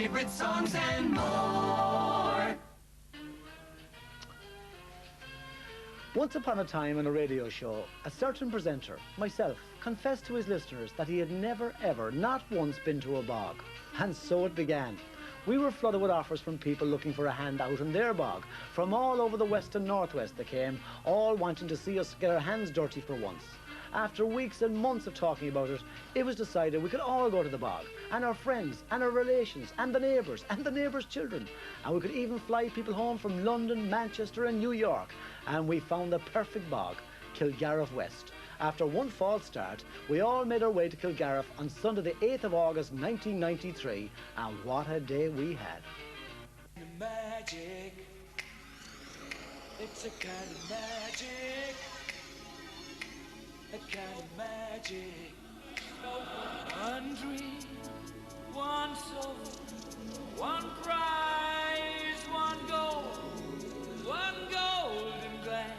favorite songs and more. Once upon a time on a radio show, a certain presenter, myself, confessed to his listeners that he had never ever, not once, been to a bog. And so it began. We were flooded with offers from people looking for a hand out in their bog. From all over the west and northwest they came, all wanting to see us get our hands dirty for once. After weeks and months of talking about it, it was decided we could all go to the bog, and our friends, and our relations, and the neighbours' children. And we could even fly people home from London, Manchester and New York. And we found the perfect bog, Kilgarriff West. After one false start, we all made our way to Kilgarriff on Sunday the 8th of August 1993, and what a day we had. Magic, it's a kind of magic. A kind of magic. One dream, one soul, one prize, one golden glance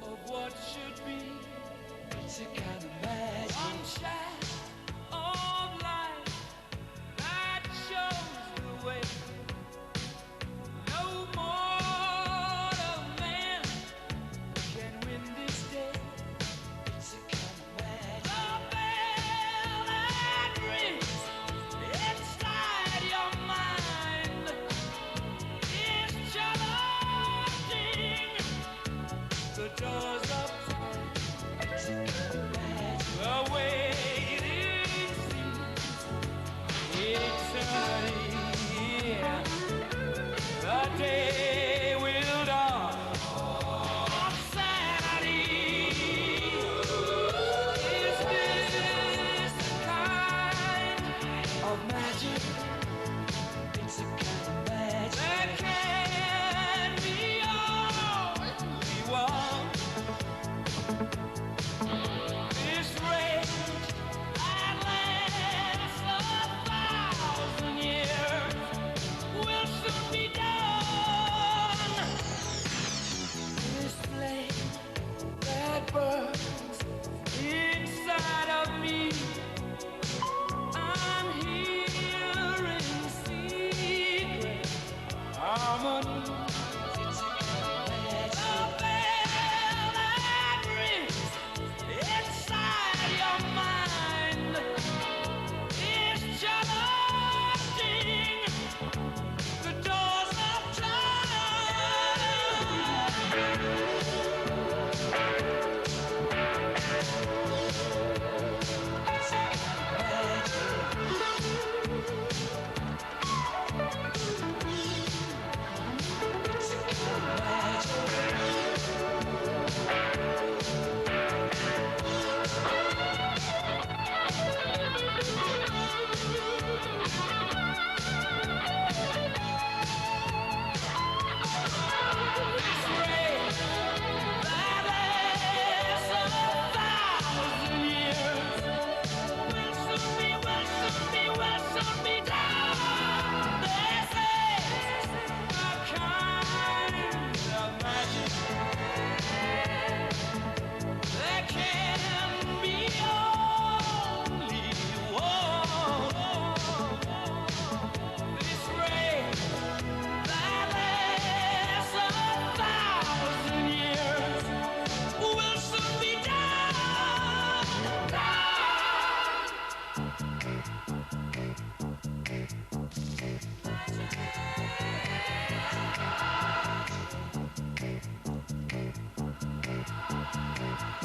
of what should be. It's a kind of magic. One shaft of light that shows the way. No mortal man can win this day. It's a kind of magic. The bell that rings inside your mind is challenging the doors of time. It's a kind of magic. The waiting seems eternity. The day will dawn. Inside of me, I'm hearing secret harmony. It's a the bell that rings inside your mind is challenging the doors of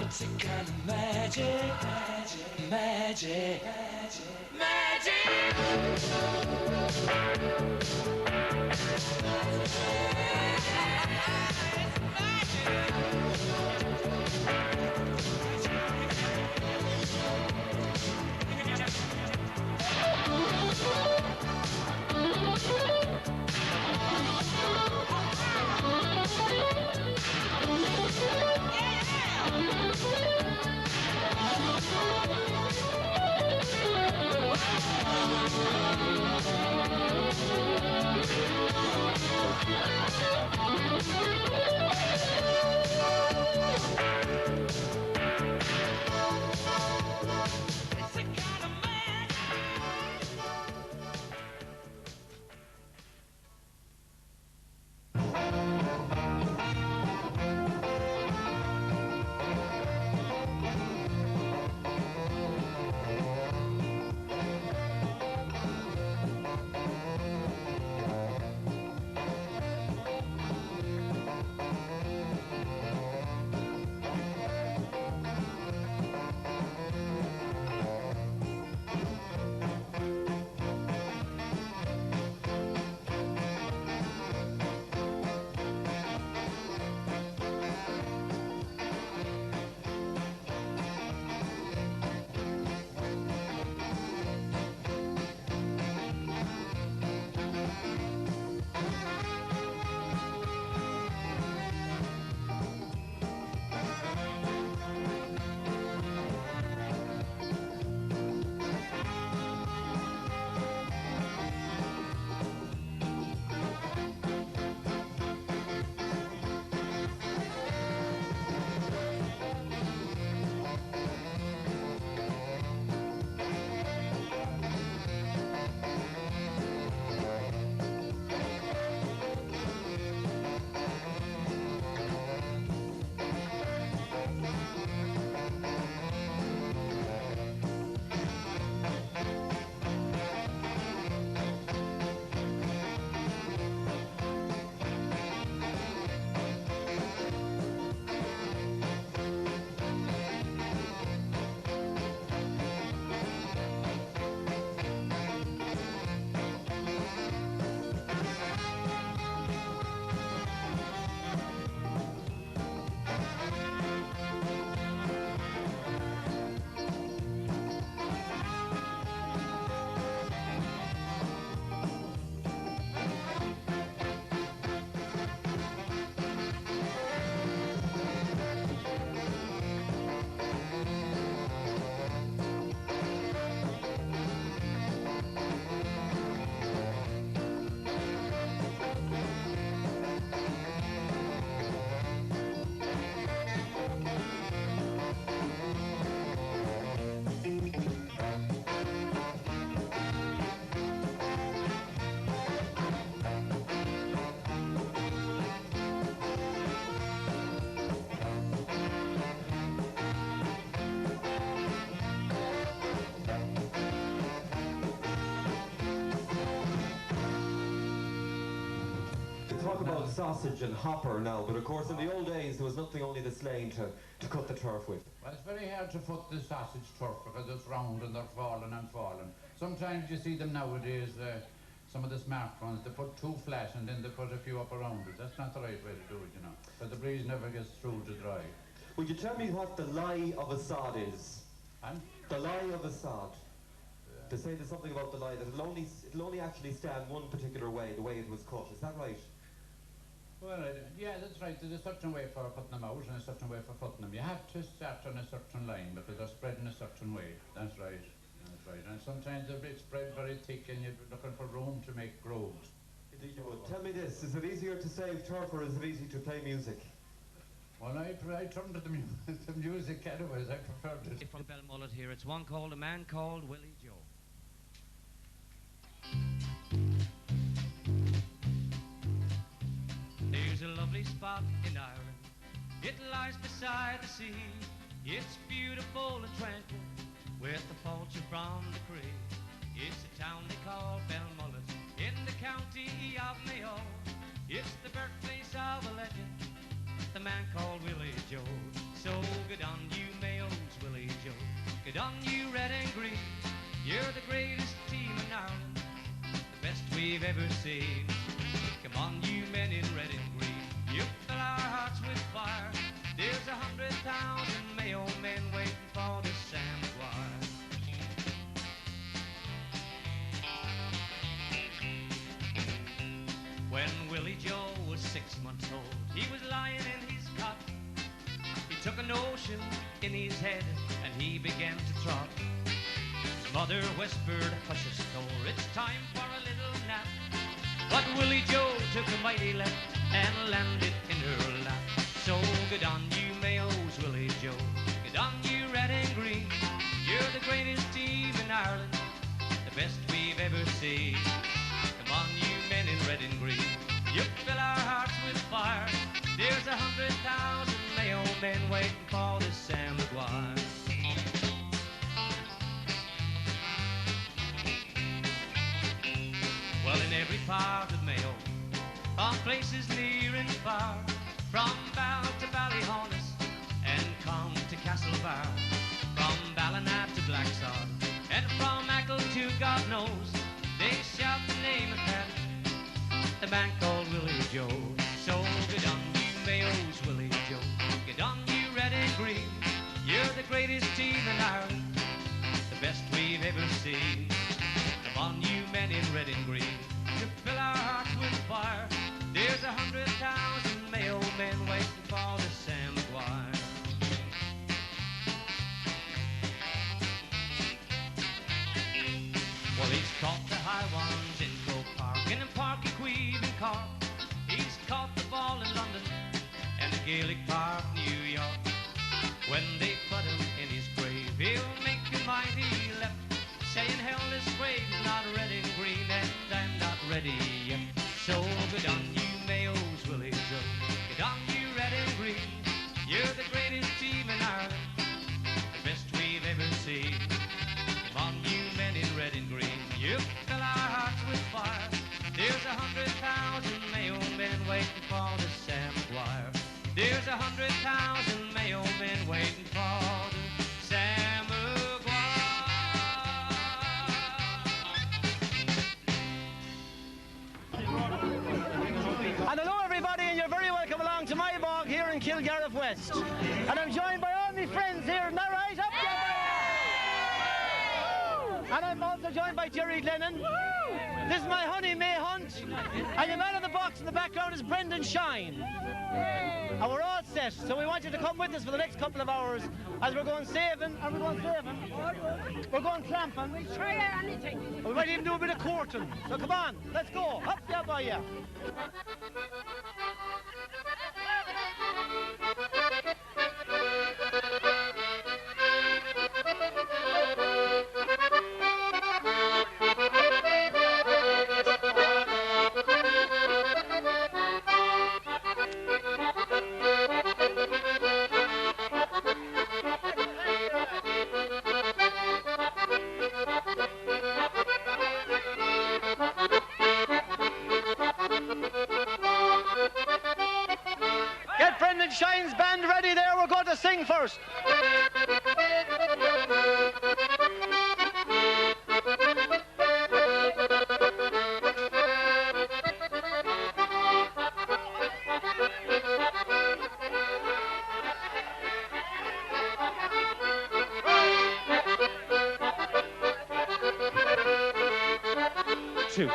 It's a kind of magic, magic, magic, sausage and hopper now, but of course in the old days there was nothing, only the sling to cut the turf with. Well, it's very hard to foot the sausage turf because it's round and they're falling and falling. Sometimes you see them nowadays, some of the smart ones, they put two flat and then they put a few up around it. That's not the right way to do it, you know, because the breeze never gets through to dry. Would you tell me what the lie of a sod is? And? The lie of a sod. To say there's something about the lie that it'll only actually stand one particular way, the way it was cut. Is that right? Well, yeah, that's right. There's a certain way for putting them out and a certain way for putting them. You have to start on a certain line because they're spread in a certain way. That's right. That's right. And sometimes they're spread very thick and you're looking for room to make grooves. Indeed you would. Tell me this, is it easier to save turf or is it easy to play music? Well, I turned to the music anyways. I preferred it. From Belmullet here, it's one called A Man Called Willie Joe. There's a lovely spot in Ireland. It lies beside the sea. It's beautiful and tranquil, with the poacher from the creek. It's a town they call Belmullet in the county of Mayo. It's the birthplace of a legend, the man called Willie Joe. So good on you Mayos, Willie Joe. Good on you red and green. You're the greatest team in Ireland, the best we've ever seen. Come on you men in red and green, you fill our hearts with fire. There's 100,000 Mayo men waiting for the Sam Maguire. When Willie Joe was 6 months old, he was lying in his cot. He took a notion in his head and he began to trot. His mother whispered, hush a snore, it's time for a little nap. But Willie Joe took a mighty leap and landed in her lap. So good on you Mayos, Willie Joe. Good on you red and green. You're the greatest team in Ireland, the best we've ever seen. Come on you men in red and green, you fill our hearts with fire. There's 100,000 Mayo men waiting for the Sam Maguire. Well, in every part of Mayo, from places near and far, from Bal to Ballyhonus and come to Castlebar, from Ballina to Blacksod and from Ackle to God knows, they shout the name of Paddy, the man called Willie Joe. So good on you Mayos, Willie Joe. Good on you red and green. You're the greatest team in Ireland, the best we've ever seen. Come on you men in red and green, to fill our hearts with fire. There's 100,000 Mayo men waiting for the Sam Maguire. Well, he's caught the high ones in Croke Park and in Parky Queeve in Cork. He's caught the ball in London and Gaelic Park, New York. When they put him in his grave, he'll make a mighty left, saying hell, this grave is not red and green and I'm not ready yet. So good on you Mayos, Willie Joe. Good on you red and green. You're the greatest team in Ireland, the best we've ever seen. Come on you men in red and green, you fill our hearts with fire. There's 100,000 Mayo men waiting for the Sam Maguire. There's 100,000 Mayo men waiting for the Sam Maguire. And hello everybody, and you're very welcome along to my bog here in Kilgarriff West. And I'm joined by all my friends here, isn't that right? Up there. And I'm also joined by Jerry Glennon. This is my honey May Hunt. And the man in the box in the background is Brendan Shine. And we're all set, so we want you to come with us for the next couple of hours as we're going saving. Are we going saving? We're going tramping. We try anything. We might even do a bit of courting. So come on, let's go. Up there by you. sing first. Two.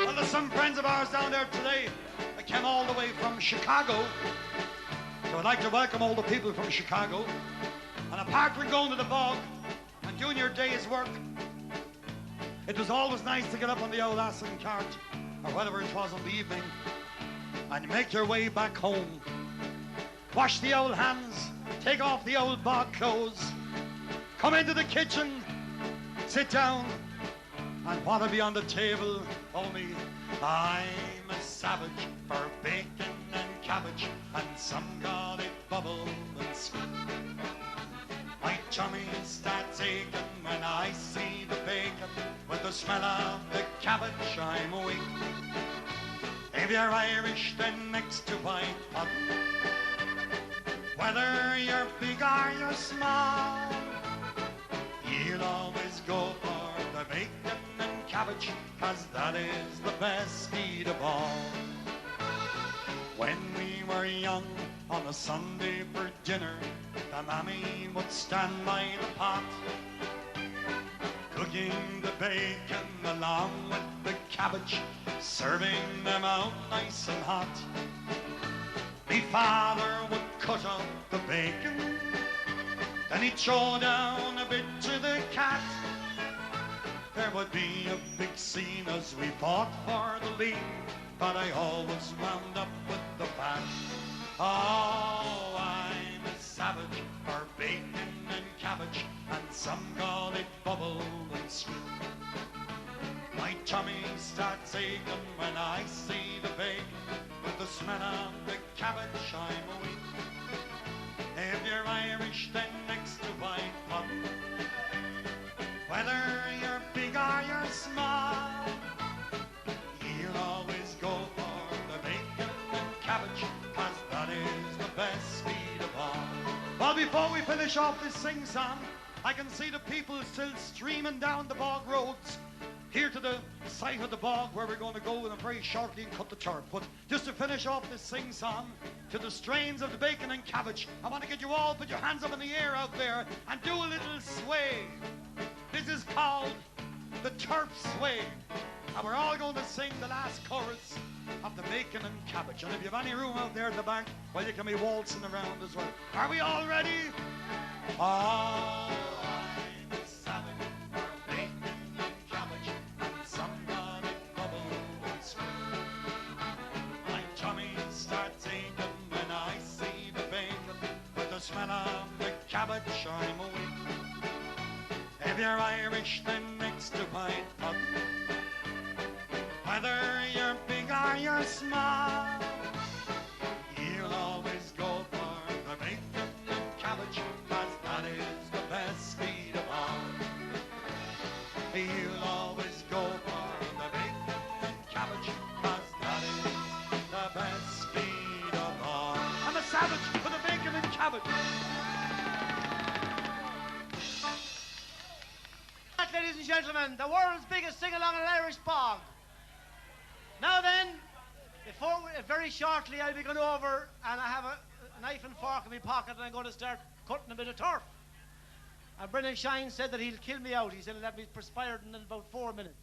Well, there's some friends of ours down there today that came all the way from Chicago. So I'd like to welcome all the people from Chicago. And apart from going to the bog and doing your day's work, it was always nice to get up on the old ass and cart, or whatever it was on the evening, and make your way back home. Wash the old hands, take off the old bog clothes, come into the kitchen, sit down, and what'll be on the table? Oh me, I'm a savage for bacon and cabbage and some garlic bubble and sweet. My tummy starts aching when I see the bacon. With the smell of the cabbage I'm weak. If you're Irish, then next to white pot. Whether you're big or you're small, you'll always go for the bacon and cabbage, 'cause that is the best eat of all. When we were young, on a Sunday for dinner, the mammy would stand by the pot, cooking the bacon along with the cabbage, serving them out nice and hot. Me father would cut up the bacon, then he'd throw down a bit to the cat. There would be a big scene as we fought for the lead, but I always wound up with the fat. Oh, I'm a savage for bacon and cabbage and some call it bubble and sweet. My tummy starts aching when I see the bacon. With the smell of the cabbage I'm weak. If you're Irish, then next to white pot. Whether you're big or you're small, you'll always go for the bacon and cabbage, 'cause that is the best feed of all. Well, before we finish off this sing-song, I can see the people still streaming down the bog roads here to the site of the bog where we're going to go in a very shortly and cut the turf. But just to finish off this sing-song to the strains of the bacon and cabbage, I want to get you all put your hands up in the air out there and do a little sway. This is called the turf sway, and we're all going to sing the last chorus of the bacon and cabbage. And if you have any room out there at the back, well, you can be waltzing around as well. Are we all ready? Oh, I'm a savage for bacon and cabbage and some garlic bubble and sweet. My tummy starts aching when I see the bacon. With the smell of the cabbage I'm awake. If you're Irish, then next to white pot. Whether you're big or you're small, you'll always go for the bacon and cabbage, 'cause that is the best feed of all. You'll always go for the bacon and cabbage, 'cause that is the best feed of all. I'm a savage for the bacon and cabbage. Ladies and gentlemen, the world's biggest sing-along in Irish bog. Now then, very shortly I'll be going over, and I have a knife and fork in my pocket and I'm going to start cutting a bit of turf. And Brendan Shine said that he'll kill me out. He said he'll have me perspired in about 4 minutes.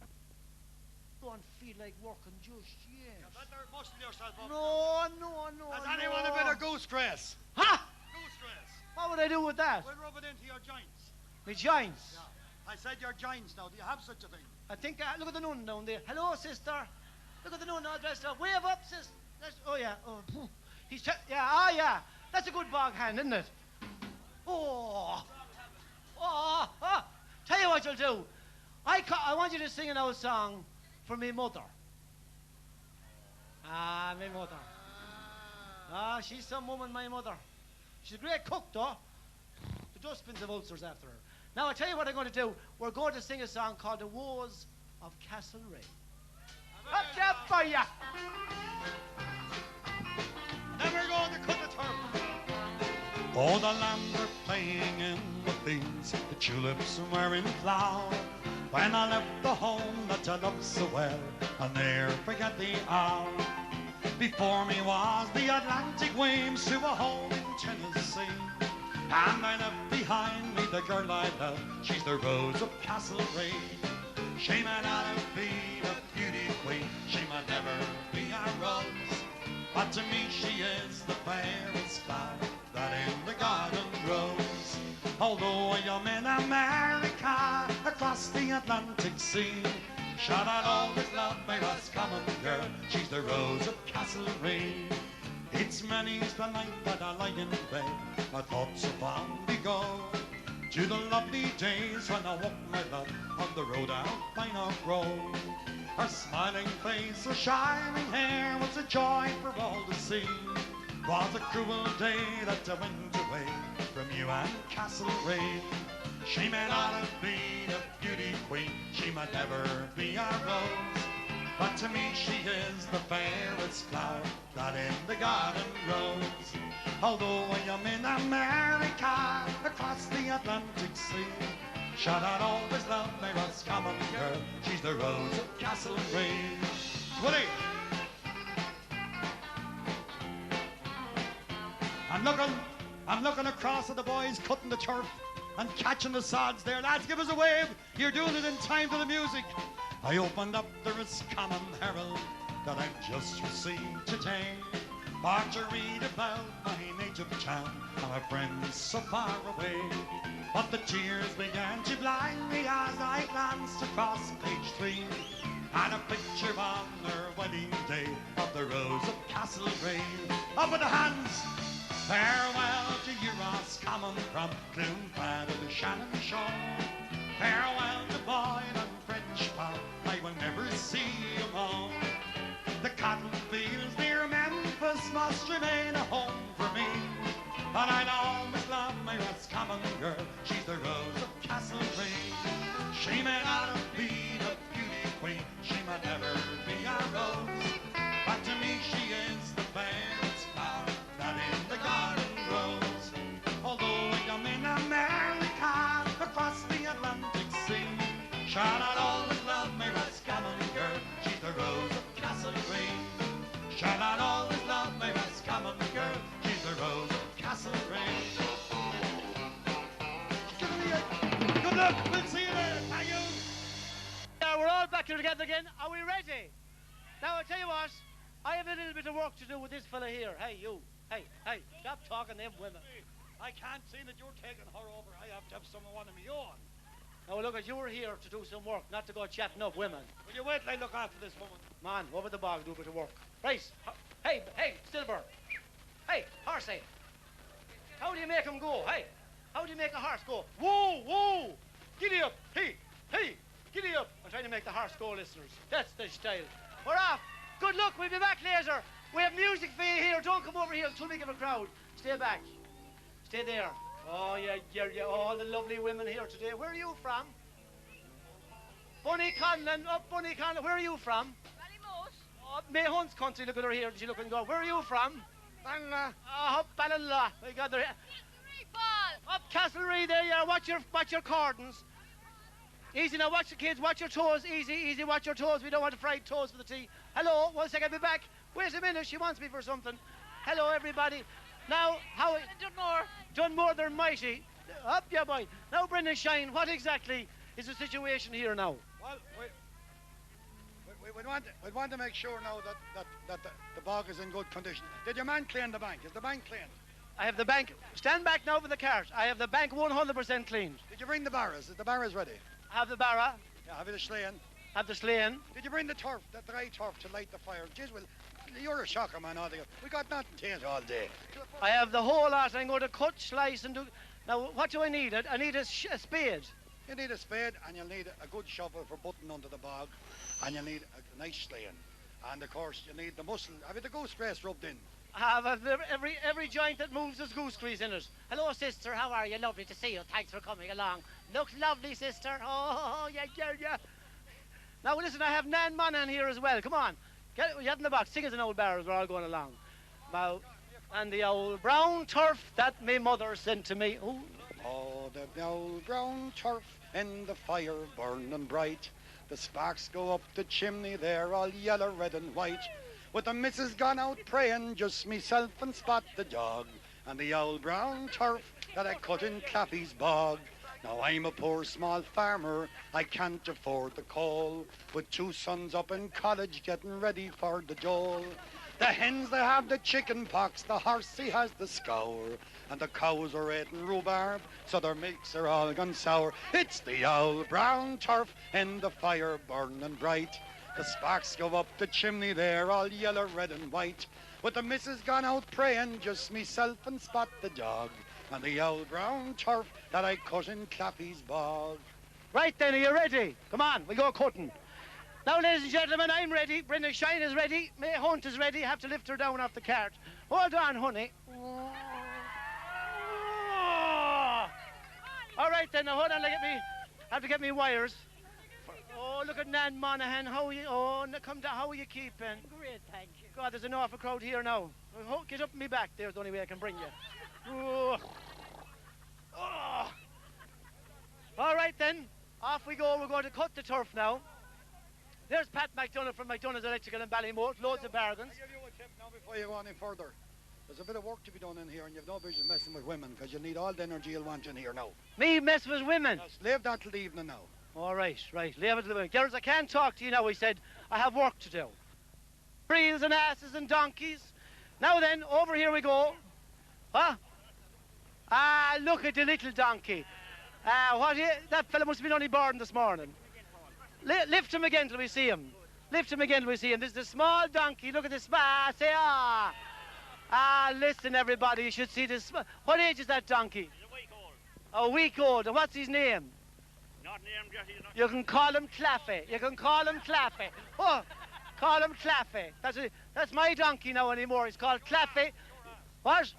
Don't feel like working just yet. You better muscle yourself up. No. Has anyone a bit of goose grass? Ha! Goose grass. What would I do with that? We'll rub it into your joints. My joints. Yeah. I said your joints now. Do you have such a thing? I think, look at the nun down there. Hello, sister. Look at the nun all dressed up. Wave up, sister. Oh, yeah. Oh, yeah. That's a good bog hand, isn't it? Oh. Tell you what you'll do. I want you to sing an old song for me mother. My mother. She's some woman, my mother. She's a great cook, though. The dustbins of ulcers after her. Now, I'll tell you what I'm going to do. We're going to sing a song called The Woes of Castlereagh. Up there for ya! Then we're going to cut the turf. Oh, the lambs are playing in the fields, the tulips were in flower. When I left the home that I loved so well, I'll ne'er forget the hour. Before me was the Atlantic waves to a home in Tennessee. And I left behind me the girl I love, she's the Rose of Castlereagh. She might not have been a beauty queen, she might never be a rose, but to me she is the fairest flower that in the garden grows. Although I am in America, across the Atlantic Sea, shall I always love my Ross common girl, she's the Rose of Castlereagh. It's many's the night that I lie in bed, my thoughts so fondly go to the lovely days when I walked my love on the road out by Knock Road. Her smiling face, her shining hair was a joy for all to see. 'Twas a cruel day that I went away from you and Castlereagh. She may not have been a beauty queen, she might never be a rose, but to me she is the fairest flower that in the garden grows. Although I am in America, across the Atlantic Sea, shall I always love my Roscommon girl, she's the Rose of Castlereagh. Willie! I'm looking across at the boys cutting the turf and catching the sods there. Lads, give us a wave. You're doing it in time to the music. I opened up the Roscommon Herald that I've just received today, for to read about my native town and my friends so far away. But the tears began to blind me as I glanced across page 3, and a picture on their wedding day of the Rose of Castlereagh. Up with the hands! Farewell to you, Roscommon, from Cloonfad to the Shannon shore. Farewell to Boyd and French Pop, I will never see you more. The cotton fields near Memphis must remain a home for me, but I'll always love my Roscommon girl, she's the Rose of Castlereagh. She may not have been a beauty queen, she might never be a rose, but to me she is the fairest flower that in the garden grows. Although I am in America, across the Atlantic Sea, shall I always love my Roscommon girl, she's the Rose of Castlereagh. Shall I always love my Roscommon girl, she's the Rose of Castlereagh. Good luck, we'll see you there, thank you. Now we're all back here together again. Are we ready? Now I'll tell you what, I have a little bit of work to do with this fella here. Hey, you. Hey, stop talking to them women. I can't see that you're taking her over. I have to have someone of my own. Now look, you were here to do some work, not to go chatting up women. Will you wait till I look after this woman? Man, over the bog, do a bit of work. Right. Hey, Stillbird. Hey, horsey. How do you make him go? Hey, how do you make a horse go? Whoa! Giddy up. Hey, giddy up. I'm trying to make the horse go, listeners. That's the style. We're off. Good luck. We'll be back later. We have music for you here. Don't come over here. Too big of a crowd. Stay back. Stay there. Oh, yeah. All the lovely women here today. Where are you from? Bunny Conlon. Up Bunny Conlon. Where are you from? Ballymote. Oh, Mayhunt's country. Look at her here. She look and go. Where are you from? Balla. Oh, up Ballala. My God, they're up Castlereagh there. Yeah. Watch your cordons. Easy now. Watch the kids. Watch your toes. Easy. Watch your toes. We don't want fried toes for the tea. Hello. 1 second. I'll be back. Wait a minute. She wants me for something. Hello, everybody. Now, how... Done more. Done more than mighty. Up, yeah, boy. Now, Brendan Shine, what exactly is the situation here now? Well, we'd want to make sure now that the bog is in good condition. Did your man clean the bank? Is the bank cleaned? I have the bank. Stand back now for the cart. I have the bank 100% cleaned. Did you bring the barrows? Is the barrows ready? I have the barra. Yeah, have you the sleighing? Have the sleighing. Did you bring the turf, the dry turf, to light the fire? Jeez, well, you're a shocker, man. All we got nothing to eat all day. I have the whole lot. I'm going to cut, slice, and do... Now, what do I need? I need a spade. You need a spade, and you'll need a good shovel for butting under the bog, and you'll need a nice sleighing. And, of course, you need the muscle. Have you the goose grease rubbed in? I have every joint that moves has goose grease in it. Hello, sister. How are you? Lovely to see you. Thanks for coming along. Look lovely, sister. Oh, yeah. Now, listen, I have Nan Monahan here as well. Come on. Get in the box. Sing us an old bar as we're all going along. Now, and the old brown turf that my mother sent to me. Ooh. Oh, the old brown turf in the fire burning bright. The sparks go up the chimney there, all yellow, red and white. With the missus gone out praying, just myself and Spot the dog, and the old brown turf that I cut in Clappy's bog. Now I'm a poor small farmer, I can't afford the coal, with 2 sons up in college getting ready for the dole. The hens, they have the chicken pox, the horsey has the scour, and the cows are eating rhubarb, so their milks are all gone sour. It's the old brown turf in the fire burning bright. The sparks go up the chimney there, all yellow, red and white. With the missus gone out praying, just myself and Spot the dog, and the old brown turf that I cut in Clappy's bog. Right then, are you ready? Come on, we go cutting. Now, ladies and gentlemen, I'm ready. Brenda Shine is ready. May Hunt is ready. Have to lift her down off the cart. Hold on, honey. All right then, now hold on. Have to get me wires. Oh, look at Nan Monahan. How are you? Oh, come down. How are you keeping? Great, thank you. God, there's an awful crowd here now. Get up on me back. There's the only way I can bring you. Oh. All right then, off we go. We're going to cut the turf now. There's Pat McDonough from McDonough's Electrical in Ballymote. Loads of bargains. I'll give you a tip now before you go any further. There's a bit of work to be done in here, and you've no business messing with women, because you'll need all the energy you'll want in here now. Me mess with women? Yes, leave that till the evening now. All right. Leave it to the women. Girls, I can't talk to you now. He said, I have work to do. Reels and asses and donkeys. Now then, over here we go. Huh? Ah, look at the little donkey. That fella must have been only born this morning. Lift him again till we see him. Lift him again till we see him. This is the small donkey. Look at this. Say ah. Ah, listen, everybody. You should see this. What age is that donkey? He's a week old. A week old. And what's his name? Not named yet. He's not. You can call him Claffy. You can call him Claffy. Oh, call him Claffy. That's my donkey now anymore. He's called Claffy. What?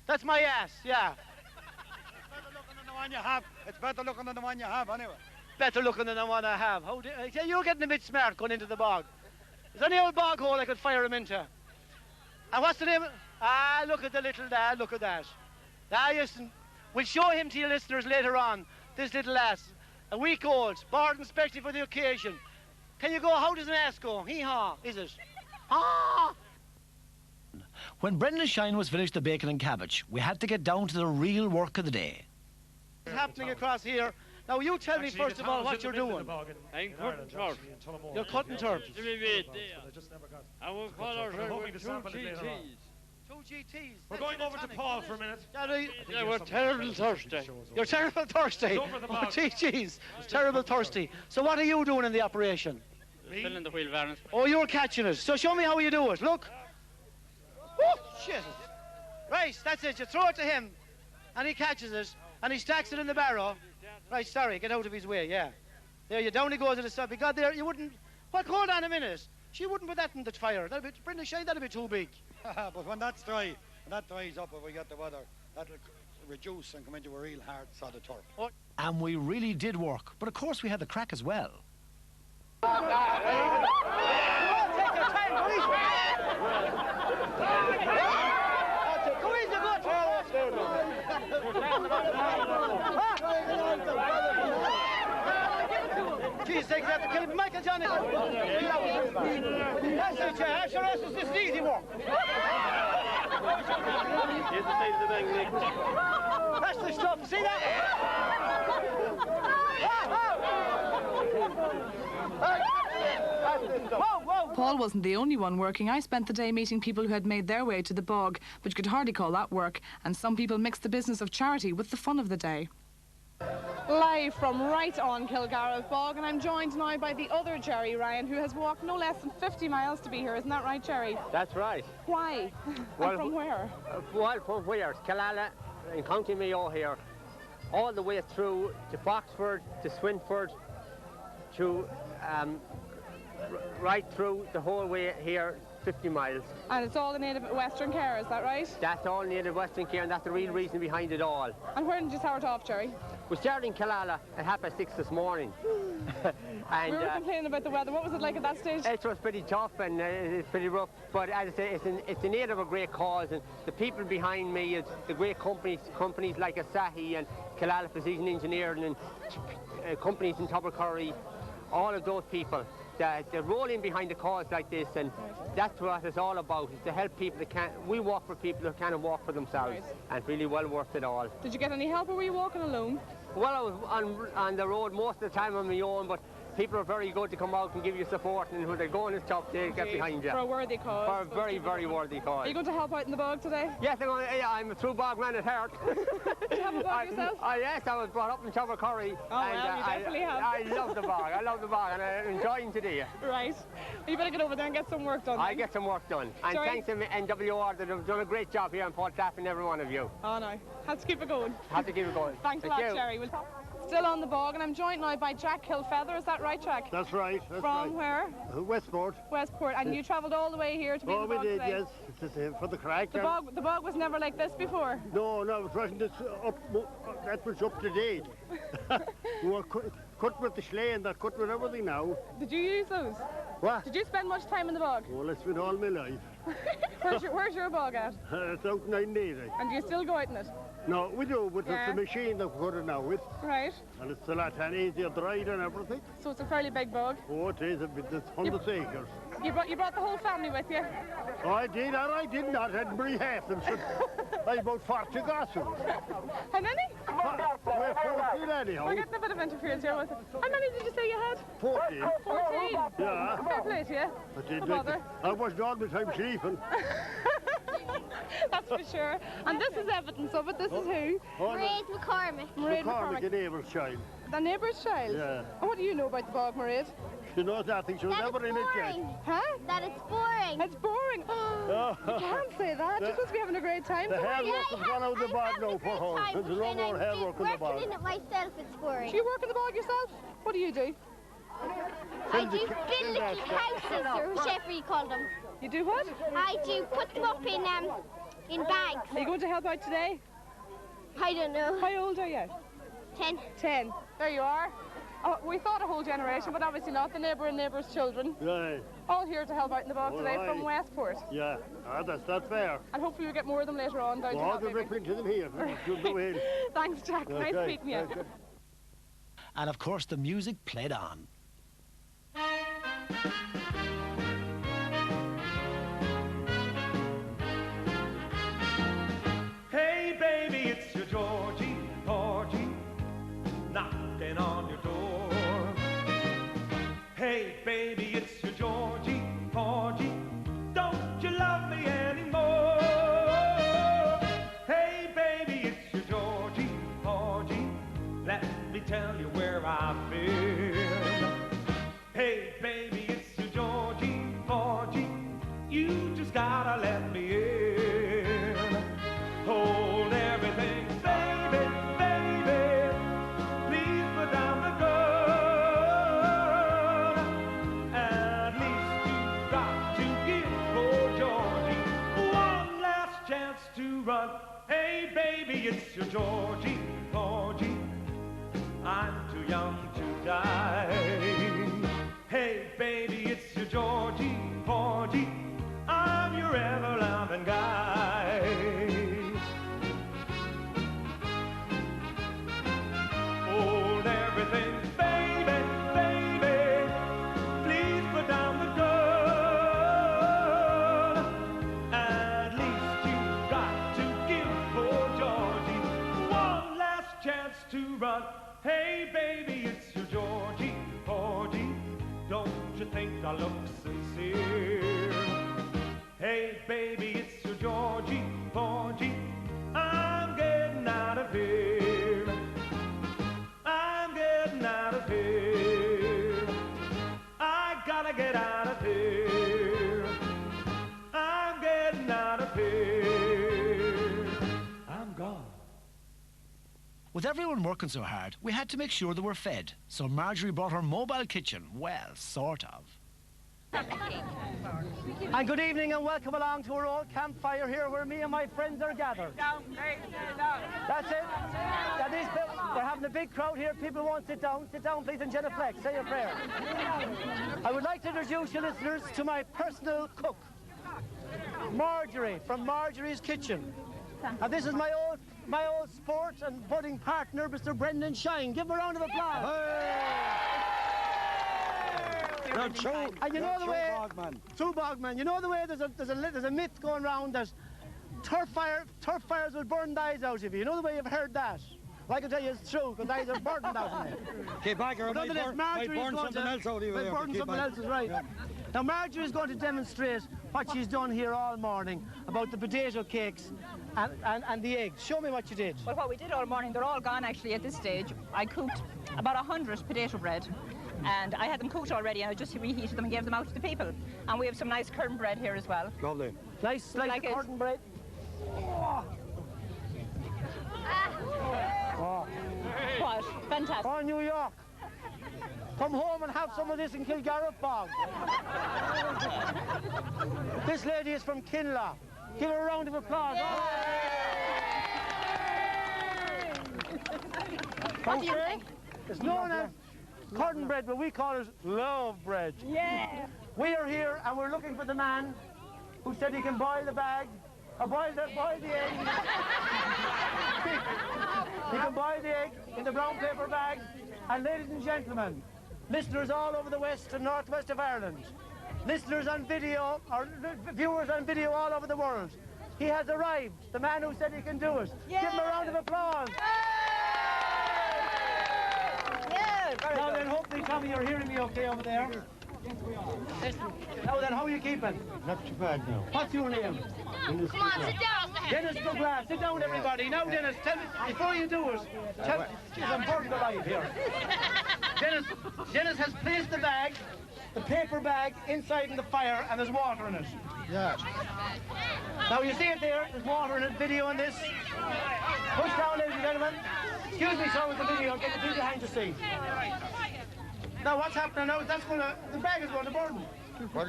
That's my ass, yeah. It's better looking than the one you have, anyway. Better looking than the one I have. You're getting a bit smart going into the bog. There's only old bog hole I could fire him into. And what's the name? Ah, look at the little lad. Look at that. Ah, listen. We'll show him to your listeners later on. This little ass. A week old. Born especially for the occasion. Can you go? How does an ass go? Hee-haw, is it? Ah! When Brendan Shine was finished the bacon and cabbage, we had to get down to the real work of the day. What's happening across here? Now, you tell me first of all what you're doing. I'm cutting turf. You're cutting turf. I will call our 2 GTs. 2 GTs. We're going over to Paul for a minute. They were terrible thirsty. You're terrible thirsty. Oh, jeez. Terrible thirsty. So what are you doing in the operation? Filling the wheelbarrows. Oh, you're catching it. So show me how you do it. Look. Oh, shit. Right, that's it. You throw it to him, and he catches it, and he stacks it in the barrow. Right, sorry, get out of his way, yeah. There, you down he goes at the stop. God, there, you wouldn't... What, hold on a minute. She wouldn't put that in the fire. That'd be, Brendan Shine, that'd be too big. But when that's dry, when that dries up, if we get the weather, that'll reduce and come into a real hard solid turf. Oh. And we really did work, but of course we had the crack as well. Geez, take that to kill Michael Johnny. That's it, yeah. Sure, this is easy work. Here's the side of the bank, Nick. That's the stuff. See that? Whoa, whoa. Paul wasn't the only one working. I spent the day meeting people who had made their way to the bog, but you could hardly call that work, and some people mixed the business of charity with the fun of the day. Live from right on Kilgarrow Bog, and I'm joined now by the other Jerry Ryan, who has walked no less than 50 miles to be here. Isn't that right, Jerry? That's right. Why? Well, and from where? Well, from where? Killala in County Mayo here, all the way through to Foxford, to Swinford, to right through the whole way here, 50 miles. And it's all the native Western care, is that right? That's all native Western care, and that's the real reason behind it all. And where did you start off, Jerry? We started in Killala at 6:30 this morning. And, we were complaining about the weather. What was it like at that stage? It was pretty tough and it's pretty rough, but as I say, it's in aid of a great cause, and the people behind me, it's the great companies like Asahi and Killala Precision Engineering and companies in Tubbercurry, all of those people. They're rolling behind a cause like this, and that's what it's all about, is to help people that can't. We walk for people who can't walk for themselves, and it's really well worth it all. Did you get any help, or were you walking alone? Well, I was on the road most of the time on my own, but people are very good to come out and give you support, and when they're going is tough, they get behind you. For a worthy cause. For a very, very worthy cause. Are you going to help out in the bog today? Yes, I'm a true bogman at heart. Do you have a bog yourself? Yes, I was brought up in Tubbercurry. Oh, well, you definitely have. I love the bog. I love the bog, and I'm enjoying today. Right. Well, you better get over there and get some work done. I get some work done. And Sorry? thanks to NWR that have done a great job here in Port Taffin, every one of you. Oh, no. Have to keep it going. Have to keep it going. Thanks a lot, Jerry. Still on the bog, and I'm joined now by Jack Kilfeather. Is that right, Jack? That's right. From where? Westport. Westport. And you travelled all the way here to be in the bog we did, today? yes. For the crack. The bog was never like this before? No, it wasn't. That was up to date. We were cut with the sleigh and that cut with everything now. Did you use those? What? Did you spend much time in the bog? Well, it's been all my life. Where's your bog at? It's out in 980. And do you still go out in it? No, we do, but it's the machine that we cut it now with. Right. And it's a lot easier dried and everything. So it's a fairly big bog? Oh, it is. It's 100 acres. You brought the whole family with you? Oh, I did, and I did not. I didn't bring half them. So I had about 40 gossels. How many? We're 14 anyhow. We're getting a bit of interference here. How many did you say you had? 14. 14? Yeah. Fair play to you. I did. No bother. I wasn't all the time sleeping. That's for sure. And this is evidence of it. This is who? Mairead McCormick. McCormick, a neighbour's child. The neighbour's child? Yeah. And what do you know about the bog, Mairead? She knows nothing. She was never in it yet. Huh? That it's boring. It's boring. Oh, you can't say that. You're supposed to be having a great time. The hard work has gone out of the bog now for her. There's no more hard work in the bog. Working in it myself, it's boring. Do you work in the bog yourself? What do you do? I do build houses, or whichever you call them. You do what? I do put them up in bags. Are you going to help out today? I don't know. How old are you? 10. 10. There you are. Oh, we thought a whole generation, but obviously not. The neighbour and neighbour's children. Right. All here to help out in the bog today from Westport. Yeah, that's fair. And hopefully we'll get more of them later on down to help. There'll be plenty of them here. Thanks, Jack. Okay. Nice meeting you. Okay. And of course the music played on. Hey baby, it's your Georgie, Porgy, knocking on your door. Hey baby, it's your Georgie, Porgy, don't you love me anymore? Hey baby, it's your Georgie, Porgy, let me tell you where I've been. Hey baby, it's your Georgie, Porgy, you just gotta let me in. Hold everything, baby, baby, please put down the gun. At least you've got to give poor Georgie one last chance to run. Hey baby, it's your Georgie, Porgy, I'm too young to die. Hey baby, it's your Georgie, Porgy, I'm your ever-loving guy. Hold everything, baby, baby, please put down the gun. At least you've to run. Hey baby, it's your Georgie, Porgy. Don't you think I look sincere? Hey baby, it's your Georgie, Porgy. I'm getting out of here. I'm getting out of here. I gotta get out of here. I'm getting out of here. I'm gone. With everyone working so hard, we had to make sure they were fed. So Marjorie brought her mobile kitchen. Well, sort of. And good evening and welcome along to our old campfire here where me and my friends are gathered. That's it. Now these people, we're having a big crowd here. People won't sit down. Sit down, please, and genuflect. Say your prayer. I would like to introduce you listeners to my personal cook, Marjorie, from Marjorie's Kitchen. And this is my old sport and budding partner, Mr. Brendan Shine. Give him a round of applause. And you know the way, true Bogman. You know the way there's a myth going around that turf fires will burn the eyes out of you. You know the way you've heard that. Well, I can tell you it's true, because eyes are burned out of me. Keep back here, might burn something else out of you. Burn something else is right. Yeah. Now Marjorie is going to demonstrate what she's done here all morning about the potato cakes and the eggs. Show me what you did. Well, what we did all morning, they're all gone actually at this stage. I cooked about 100 potato bread. And I had them cooked already, and I just reheated them and gave them out to the people. And we have some nice curtain bread here as well. Lovely. Nice slice of curtain bread. Oh. What? Fantastic. Oh, New York. Come home and have some of this in Kilgarriff Bog. This lady is from Kinlough. Give her a round of applause. What do you think? It's known as curtain bread, but we call it love bread. Yeah. We are here and we're looking for the man who said he can boil the bag, or boil the egg. He can boil the egg in the brown paper bag. And ladies and gentlemen, listeners all over the west and northwest of Ireland, listeners on video, or viewers on video all over the world, he has arrived, the man who said he can do it. Yeah. Give him a round of applause. Now then, hopefully, Tommy, you're hearing me okay over there. Yes, we are. Now then, how are you keeping? Not too bad now. What's your name? Come on, sit down. Dennis Douglas. Sit down, everybody. Now, Dennis, tell me, before you do it, it's important to live here. Dennis has placed the bag, the paper bag, inside in the fire, and there's water in it. Yeah. Now, you see it there, there's water in it, video on this. Push down, ladies and gentlemen. Excuse me, sir, with the video, get the people behind the scene. Now, what's happening now is the bag is going to burn. What?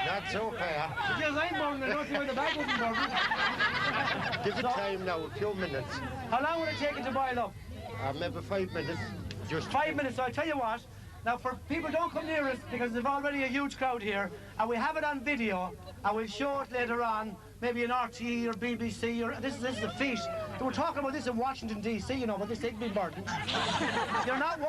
Not so fair. Because I'm burning, I don't see why the bag wasn't burning. Give it time now, a few minutes. How long will it take it to boil up? Maybe 5 minutes. Just 5 minutes, so I'll tell you what. Now, for people, don't come near us, because there's already a huge crowd here, and we have it on video, and we'll show it later on, maybe in RTE or BBC, or this is a feat. We're talking about this in Washington, D.C., you know, but this ain't been burned. You're not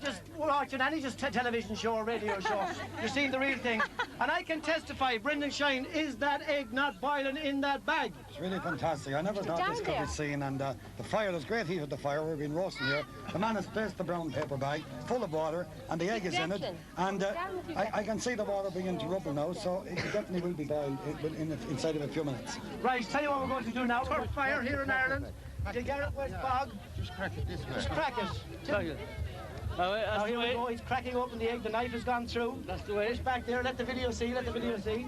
just watching any television show or radio show. You're seeing the real thing. And I can testify, Brendan Shine, is that egg not boiling in that bag? It's really fantastic. I never thought this could be seen. And the fire, there's great heat at the fire. We've been roasting here. The man has placed the brown paper bag full of water, and the egg is in it. And I can see the water beginning to rubble now, so it definitely will be boiled inside of a few minutes. Right, tell you what we're going to do now. Turf fire here in Ireland. Kilgarriff West Bog. Just crack it this way. Just crack it. Now here we go, he's cracking open the egg, the knife has gone through. That's the way. Push back there, let the video see, let the video see.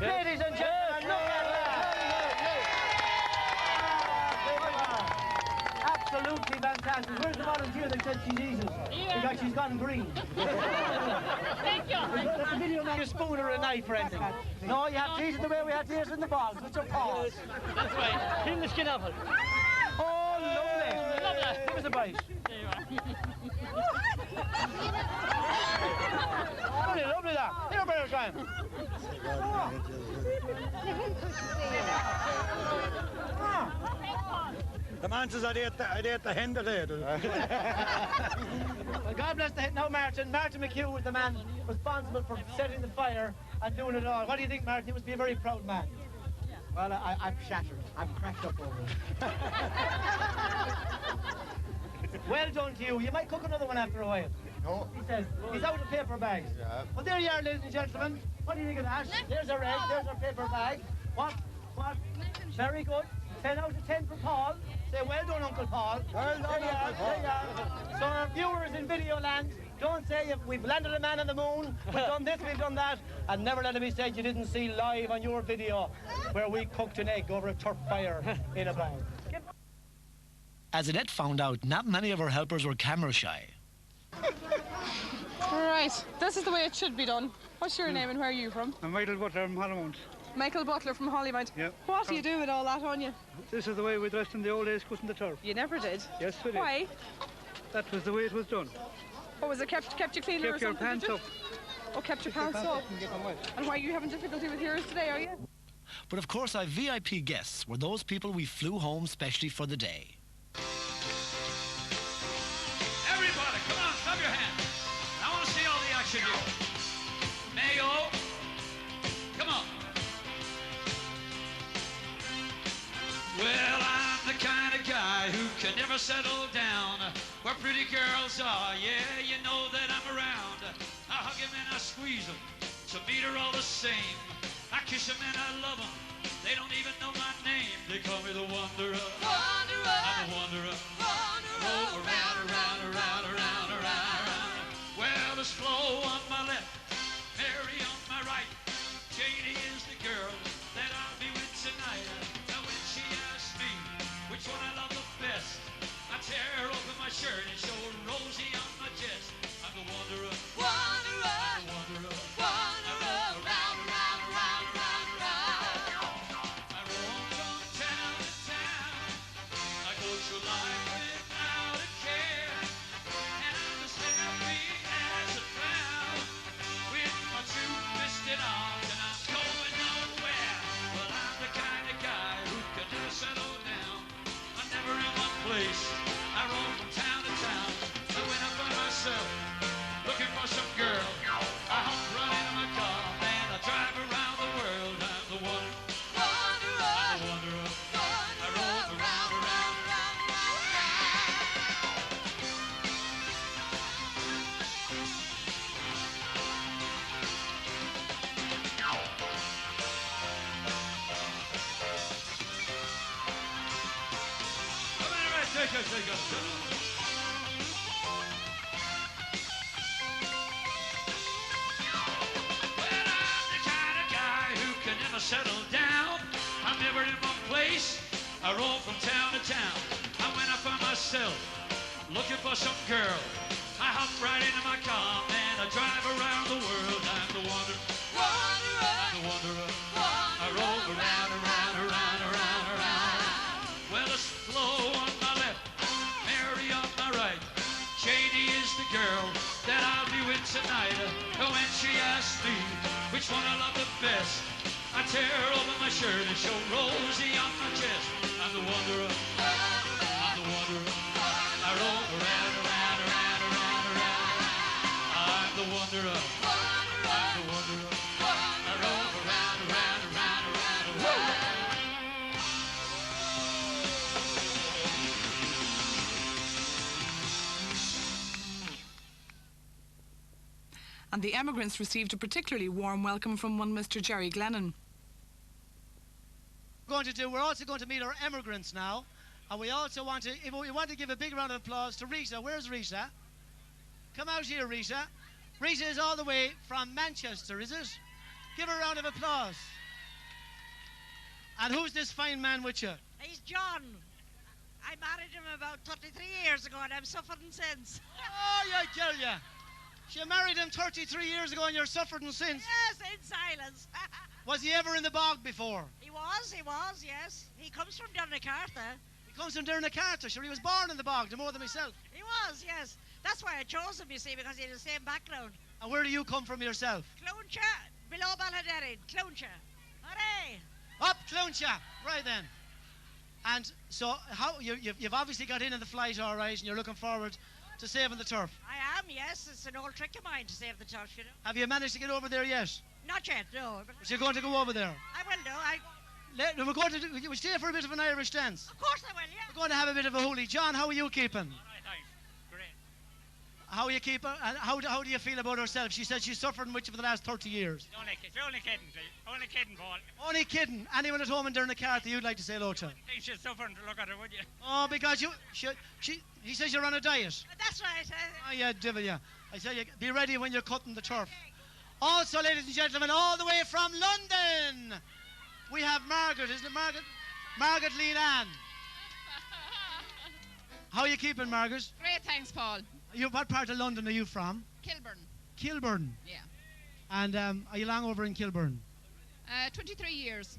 Yes. Ladies and gentlemen, look at that! Absolutely fantastic. Where's the volunteer that said she's easy? Because she's gone green. Thank you. Let the video now. A spoon or a knife or anything. No, you have to eat it the way we had to eat it in the bogs, with your paws. That's right. Clean the skin off it. Oh, lovely. Lovely. Give us a bite. There you are. Lovely, lovely that. Here, better time. The man says I ate the hen today. Well, God bless the head. Now, Martin McHugh was the man responsible for setting the fire and doing it all. What do you think, Martin? He must be a very proud man. Well, I'm shattered. I'm cracked up over it. Well done to you. You might cook another one after a while. No. He says, he's out of paper bags. Yeah. Well, there you are, ladies and gentlemen. What do you think of that? There's a red, there's our paper bag. What? Very good. 10 out of 10 for Paul. Say, well done, Uncle Paul. Well done, There you are, Uncle Paul. there you are. So our viewers in video land, don't say we've landed a man on the moon, we've done this, we've done that, and never let it be said you didn't see live on your video where we cooked an egg over a turf fire in a bag. As Annette found out, not many of her helpers were camera shy. Right, this is the way it should be done. What's your name and where are you from? I'm Michael Butler from Hollymount. Michael Butler from Hollymount. Yep. What do you do with all that on you? This is the way we dressed in the old days, cutting the turf. You never did. Yes, we did. Why? That was the way it was done. What was it? Kept you cleaner or Kept your something? pants did you? up. Oh, kept your pants up. And get them wet. And why are you having difficulty with yours today, are you? But of course, our VIP guests were those people we flew home specially for the day. Everybody, come on, clap your hands. I want to see all the action here. Mayo, come on. Well, I'm the kind of guy who can never settle down where pretty girls are. Yeah, you know that I'm around. I hug them and I squeeze them, so meet her all the same. I kiss them and I love them. They don't even know my name. They call me the Wanderer. Wanderer. I'm the Wanderer. Wanderer. Oh, around, around, around, around, around. Well, there's Flo on my left, Mary on my right. Janie is the girl that I'll be with tonight. Now when she asks me which one I love the best, I tear open my shirt and show her Rosie on my chest. I'm the Wanderer. Wanderer. I'm the Wanderer. Wanderer. Around, around, around, around, around. I roam from town to town. I go through life without a care. And I'm as happy as a clown with my two twisted arms, and I'm going nowhere. Well, I'm the kind of guy who can never settle down. I'm never in one place. I roam from town to town. I went up by myself, looking for some girl. I hop right into my car, and I drive around the world. I'm the Wanderer. I'm the Wanderer. I roam around, around, around, settle down. I'm never in one place. I roam from town to town. I went up by myself, looking for some girl. I hop right into my car and I drive around the world. I'm the Wanderer. I'm the Wanderer. I roam around, around, around, around, around. Well, there's Flo on my left, Mary on my right. Janie is the girl that I'll be with tonight. When she asks me which one I love the best, I tear open my shirt and show Rosie on my chest. I'm the Wanderer. I'm the Wanderer. I roam around, around, around, around, around. I'm the Wanderer. I'm the Wanderer. I roam around, around, around, around, around. And the emigrants received a particularly warm welcome from one Mr. Jerry Glennon. We're also going to meet our emigrants now, and we also want to give a big round of applause to Rita. Where's Rita? Come out here, Rita. Rita is all the way from Manchester, is it? Give her a round of applause. And who's this fine man with you? He's John. I married him about 33 years ago and I'm suffering since. Oh, I tell ya. She married him 33 years ago and you're suffering since? Yes, in silence. Was he ever in the bog before? He was, yes. He comes from Donacartha. He comes from Donacartha. Sure, he was born in the bog, no more than myself. He was, yes. That's why I chose him, you see, because he had the same background. And where do you come from yourself? Clouncha, below Balladarin, Clouncha. Hooray! Up Clouncha! Right then. And so, you've obviously got in the flight all right, and you're looking forward to saving the turf. I am, yes. It's an old trick of mine to save the turf, you know. Have you managed to get over there yet? Not yet, no. But you're going to go over there? I will do. We're going to stay for a bit of an Irish dance. Of course I will, yeah. We're going to have a bit of a hoolie. John, how are you keeping? How you keep her? And how do you feel about herself? She said she's suffering with you for the last 30 years. Only kidding, only kidding, Paul. Only kidding. Anyone at home and during the car that you'd like to say hello to? I think she's suffering to look at her, would you? Oh, because he says you're on a diet. That's right. Oh, yeah, devil, yeah. I say you be ready when you're cutting the turf. Also, ladies and gentlemen, all the way from London, we have Margaret. Isn't it Margaret? Margaret Lean Ann. How are you keeping, Margaret? Great, thanks, Paul. What part of London are you from? Kilburn. Kilburn. Yeah. And are you long over in Kilburn? 23 years.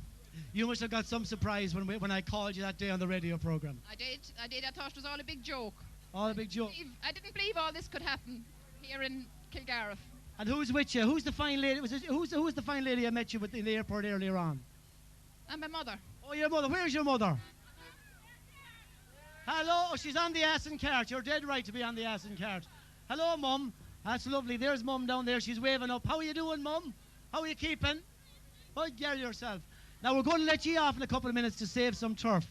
You must have got some surprise when I called you that day on the radio program. I did. I thought it was all a big joke. All a big joke. I didn't believe all this could happen here in Kilgareth. And who's with you? Who's the fine lady? Who's the fine lady I met you with in the airport earlier on? And my mother. Oh, your mother. Where's your mother? Hello. Oh, she's on the Aston cart. You're dead right to be on the Aston cart. Hello, Mum. That's lovely. There's Mum down there. She's waving up. How are you doing, Mum? How are you keeping? Oh, get yourself. Now, we're going to let you off in a couple of minutes to save some turf.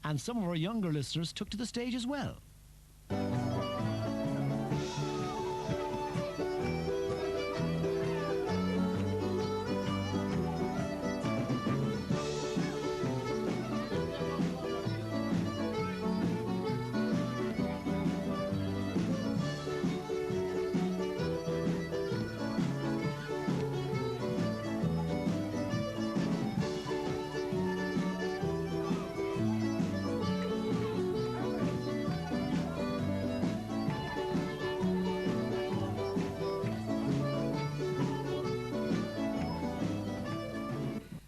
And some of our younger listeners took to the stage as well.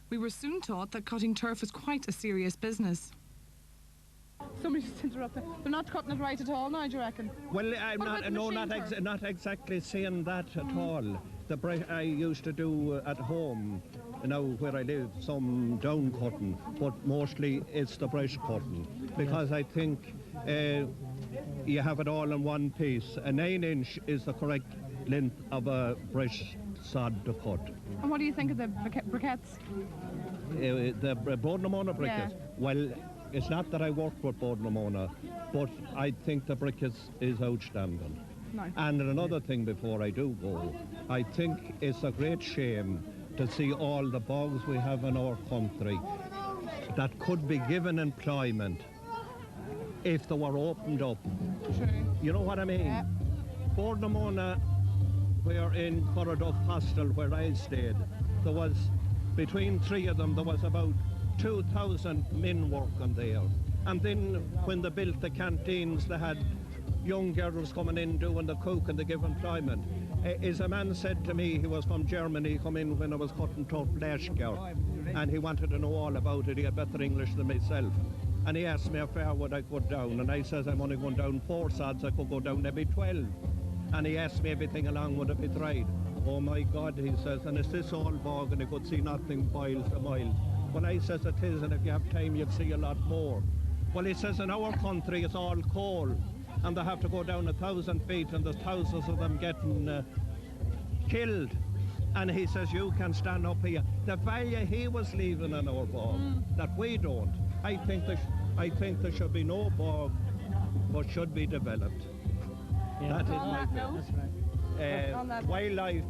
We were soon taught that cutting turf was quite a serious business. Somebody just interrupted. They're not cutting it right at all now, do you reckon? Well, I'm not exactly saying that at all. The brush I used to do at home, now where I live, some down cutting, but mostly it's the brush cutting, because I think you have it all in one piece. A 9-inch is the correct length of a brush sod to cut. And what do you think of the briquettes? The Borden-Amona briquettes? Yeah. Well, it's not that I work with Borden-Amona, but I think the briquettes is outstanding. No. And another thing before I do go, I think it's a great shame to see all the bogs we have in our country that could be given employment if they were opened up. Sure. You know what I mean? Yeah. Borden-Amona, where in Corriduff Hostel where I stayed, there was, between three of them, there was about 2,000 men working there. And then when they built the canteens, they had young girls coming in doing the cook and they give employment. As a man said to me, he was from Germany, come in when I was cutting turf last year, and he wanted to know all about it. He had better English than myself. And he asked me how far would I go down, and I says I'm only going down 4 sods, I could go down maybe 12. And he asked me everything along would it be tried. Oh my God, he says, and is this all bog, and he could see nothing miles to miles. Well, I says it is, and if you have time you'll see a lot more. Well, he says in our country it's all coal, and they have to go down 1,000 feet, and there's thousands of them getting killed. And he says, you can stand up here. The value he was leaving in our bog, that we don't. I think there should be no bog, but should be developed. Yeah. That is my view. Wildlife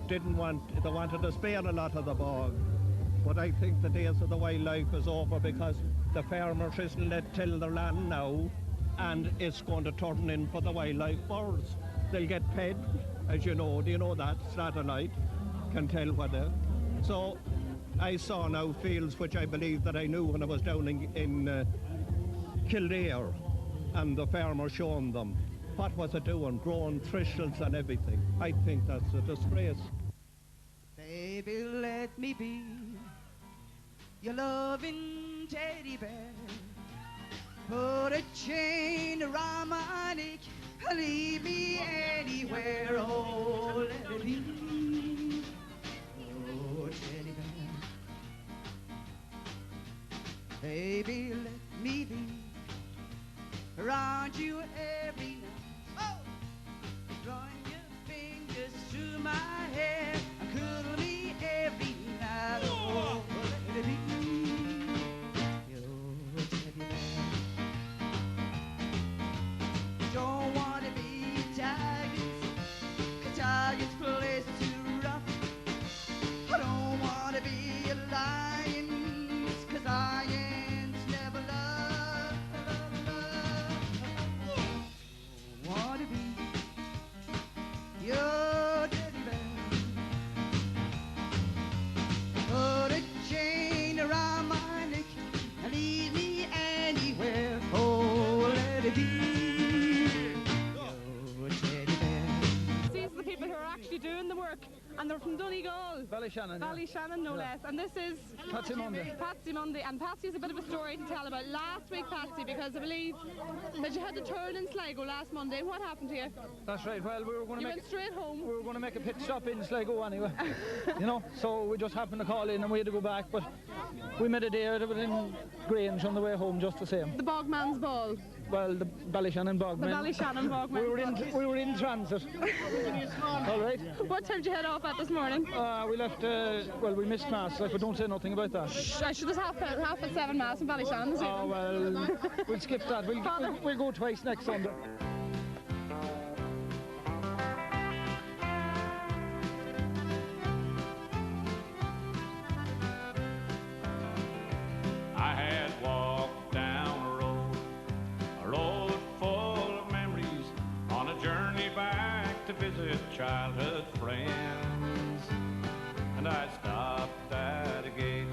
they wanted to spare a lot of the bog, but I think the days of the wildlife is over, because the farmers isn't let till their land now, and it's going to turn in for the wildlife birds. They'll get fed, as you know. Do you know that? Satellite can tell whether. So I saw now fields which I believe that I knew when I was down in Kildare, and the farmer showing them. What was it doing? Growing thistles and everything. I think that's a disgrace. Baby, let me be your loving teddy bear. Put a chain around my neck, leave me anywhere, oh, let it be. Oh, teddy bear, baby, let me be around you every night. Oh, drawing your fingers through my hair, cuddle me every night. Oh, let it be. Oh, teddy bear. Don't want to be a tiger's place too rough. I don't want to be a lion, 'cause lions never love. Don't want to be your teddy bear. Put a chain around my neck and lead me anywhere. Oh, let it be. Doing the work, and they're from Donegal. Ballyshannon. Ballyshannon, no less. And this is Patsy Monday. Patsy Monday. And Patsy has a bit of a story to tell about last week, Patsy, because I believe that you had to turn in Sligo last Monday. What happened to you? That's right. Well, we were going to went straight home. We were going to make a pit stop in Sligo anyway. You know, so we just happened to call in and we had to go back, but we made a day out of it in Grange on the way home just the same. The Bogman's Ball. Well, the Ballyshannon Bogman. The Ballyshannon Bogman. We were in transit. All right. What time did you head off at this morning? We left, well, we missed Mass, like, but don't say nothing about that. I should have half at 7 Mass in Ballyshannon this evening. Oh, well, we'll skip that. We'll go twice next Sunday. I had walked down a road full of memories, on a journey back to visit childhood friends. And I stopped at a gate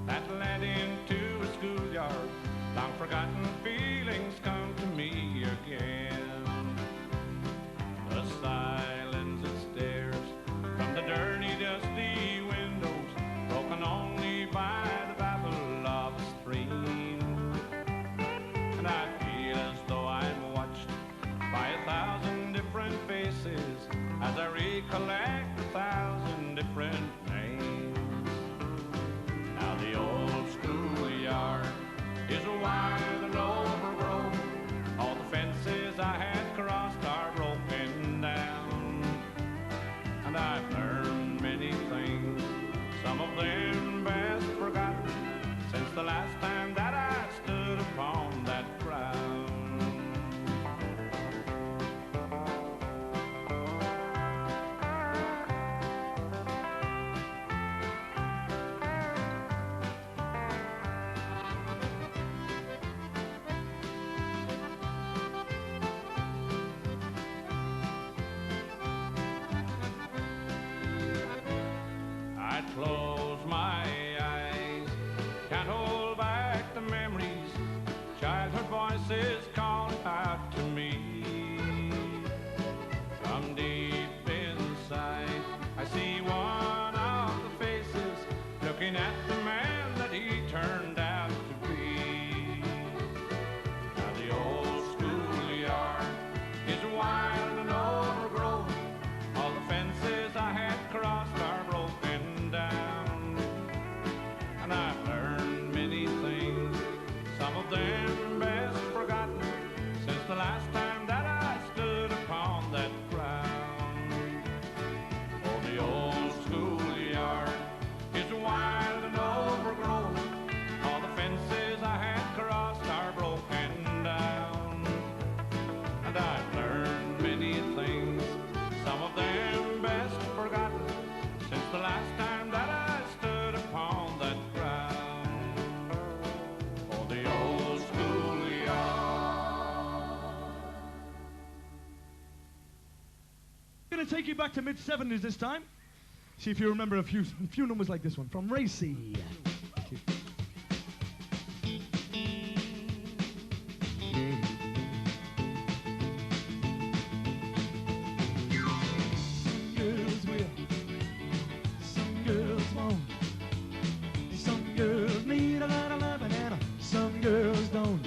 that led into a schoolyard. Long forgotten feelings come to me again. The silence that stares from the dirty, dusty windows, broken only by the babble of a stream. And I feel as though I'm watched by 1,000 different faces as I recollect 1,000 different names. Now the old schoolyard is wild and overgrown. All the fences I had crossed are broken down. And I've learned many things, some of them best forgotten, since the last time that I stood upon that ground. I close my eyes, can't hold back the memories, childhood voices calling out to me. From deep inside, I see one of the faces looking at the man that he turned out to be. Now the old schoolyard is wild and overgrown. All the fences I had crossed are broken down. And I've learned many things, some of them best forgotten, since the last time that I stood upon that ground. Oh, the old schoolyard is wild and overgrown. All the fences I had crossed are broken down. And I've learned many things, some of them best forgotten, since the last time that I stood upon that ground. Oh, the old schoolyard. I'm going to take you back to mid-70s this time. See if you remember a few numbers like this one from Racy. Girls will, some girls won't. Some girls need a lot of loving and some girls don't.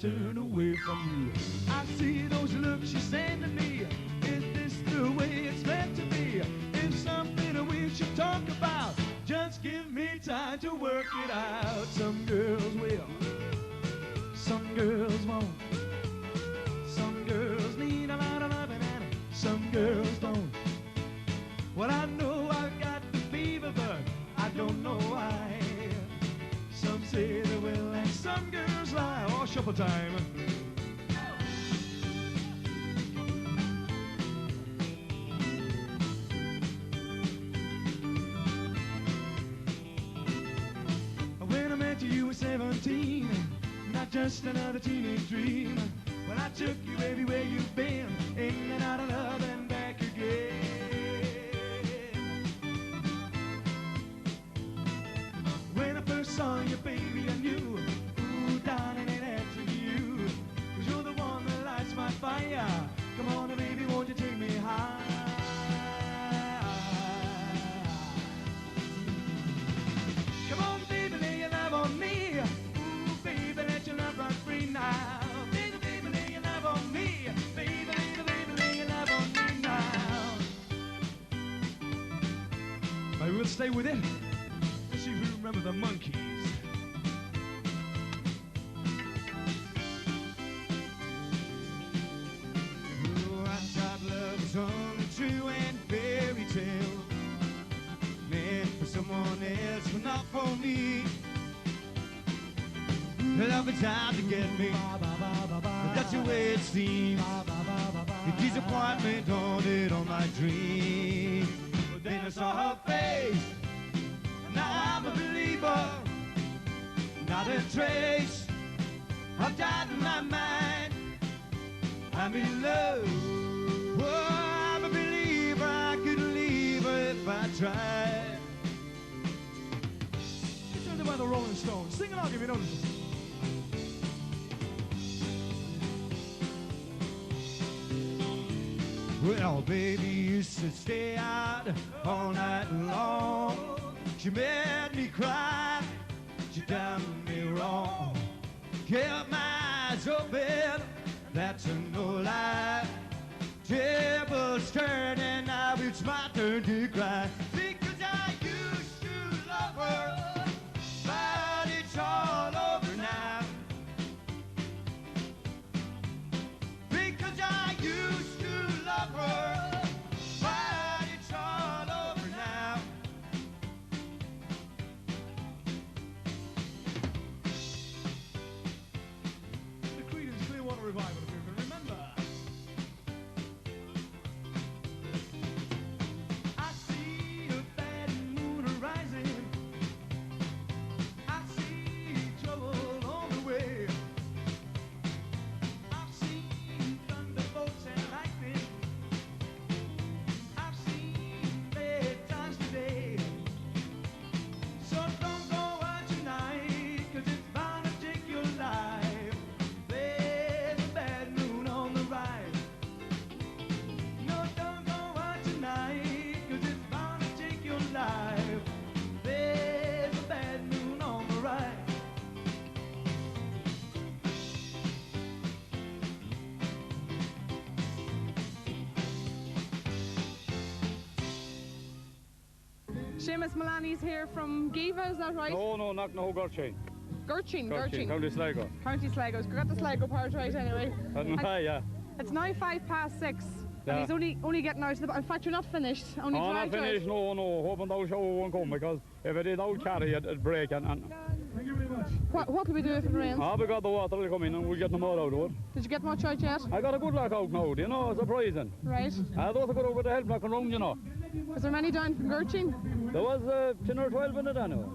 turn away from you. I see those looks you send to me. Is this the way it's meant to be? If something we should talk about, just give me time to work it out. Some girls will, some girls won't. Some girls need a lot of loving and some girls don't. Well, I know I've got the fever, but I don't know why. Some say they will and some girls lie. Oh, shuffle time. When I met you, you were 17, not just another teenage dream. Well, I took you everywhere you've been, in and out of love and back again. When I first saw you, baby, I knew, ooh, darling, it had to be you. 'Cause you're the one that lights my fire. Come on, baby, won't you take me high? Come on, baby, lay your love on me. Ooh, baby, let your love run free now. Baby, baby, lay your love on me. Baby, baby, baby, lay your love on me now. Maybe we'll stay with it. Let's see if we remember the Monkees. Oh, I thought love was only true and fairy tale, meant for someone else, but not for me. Love is out to get me, but that's the way it seems. The disappointment haunted on my dreams. But then I saw her face. Now I'm a believer, not a trace of doubt in my mind. I'm in love. Oh, I'm a believer, I could leave her if I tried. It's only by the Rolling Stones. Sing along if you know this. Well, baby used to stay out all night long. She made me cry, she done me wrong. Kept my eyes open, that's a no lie. Tables turn and now it's my turn to cry. Because I used to love her, but it's all over now. Because I used to love her, but it's all over now. The Creedence Clearwater Revival, if you can remember. I see a bad moon arising. I see trouble on the way. I've seen thunderbolts and lightning. I've seen bad times today. So don't go out tonight, 'cause it's bound to take your life. There's a bad moon on the rise. No, don't go out tonight, 'cause it's bound to take your life. There's a bad moon on the rise. Seamus Mullaney's here from Giva, is that right? No, not no Gurchin. Gurchin. County Sligo. County Sligo. He's got the Sligo part right anyway. Yeah. It's now 6:05. Yeah. And he's only getting out of the... In fact, you're not finished. Only Not finished, no. Hoping those show won't come, because if it did, I would carry it, it'd break. And Thank you very much. What will we do if it rains? we got the water will come in and we'll get the mud out of it. Did you get much out yet? I got a good lock out now, surprising. Right. I thought I could over the help knocking round, Was there many down from Gurchin? There was 10 or 12 in it anyway.